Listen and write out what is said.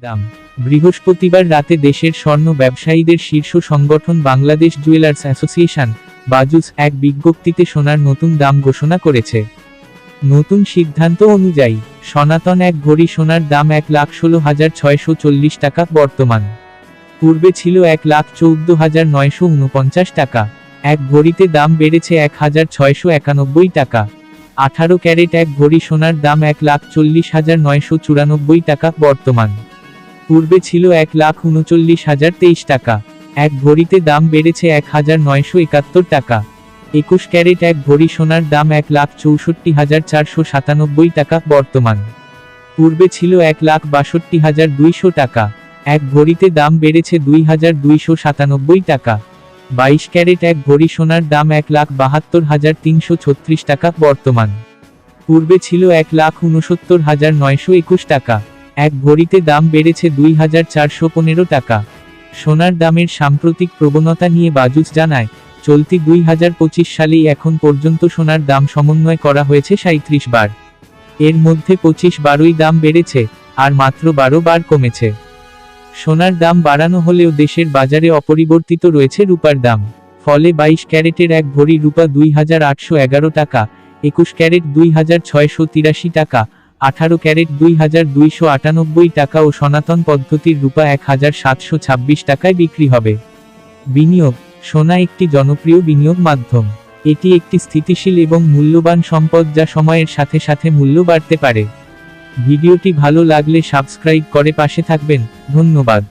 দাম। বৃহস্পতিবার রাতে দেশের স্বর্ণ ব্যবসায়ীদের শীর্ষ সংগঠন বাংলাদেশ জুয়েলার্স অ্যাসোসিয়েশন বাজুস এক বিজ্ঞপ্তিতে সোনার নতুন দাম ঘোষণা করেছে। নতুন সিদ্ধান্ত অনুযায়ী সনাতন এক ভরি সোনার দাম 1,16,640 টাকা বর্তমান। পূর্বে ছিল 1,14,949 টাকা। এক ভরিতে দাম বেড়েছে 1,691 টাকা। 18 ক্যারেট এক ভরি সোনার দাম 1,40,994 টাকা বর্তমান। পূর্বে ছিল 1,39,023 টাকা। এক ভরিতে দাম বেড়েছে 1,971 টাকা। 21 ক্যারেট এক ভরি সোনার দাম 1,64,497 টাকা বর্তমান। পূর্বে ছিল 1,62,200 টাকা। এক ভরিতে দাম বেড়েছে 2,297 টাকা। 22 ক্যারেট এক ভরি সোনার দাম 1,72,336 টাকা বর্তমান। পূর্বে ছিল 1,69,921 টাকা। এক ভরিতে দাম বেড়েছে 2,415 টাকা। সোনার দামের সাম্প্রতিক প্রবণতা নিয়ে বাজুস জানায়, চলতি 2025 সালেই এখন পর্যন্ত সোনার দাম সমন্বয় করা হয়েছে 37 বার। এর মধ্যে 25 বারই দাম বেড়েছে, আর মাত্র 12 বার কমেছে। সোনার দাম বাড়ানো হলেও দেশের বাজারে অপরিবর্তিত রয়েছে রূপার দাম। ফলে 22 ক্যারেটের এক ভরি রূপা 2,811 টাকা, 21 ক্যারেট 2,683 টাকা, 18 ক্যারেট 2,298 টাকা ও সনাতন পদ্ধতির রূপা 1,726 টাকায় বিক্রি হবে। বিনিয়োগ: সোনা একটি জনপ্রিয় বিনিয়োগ মাধ্যম। এটি একটি স্থিতিশীল এবং মূল্যবান সম্পদ যা সময়ের সাথে সাথে মূল্য বাড়তে পারে। ভিডিওটি ভালো লাগলে সাবস্ক্রাইব করে পাশে থাকবেন। ধন্যবাদ।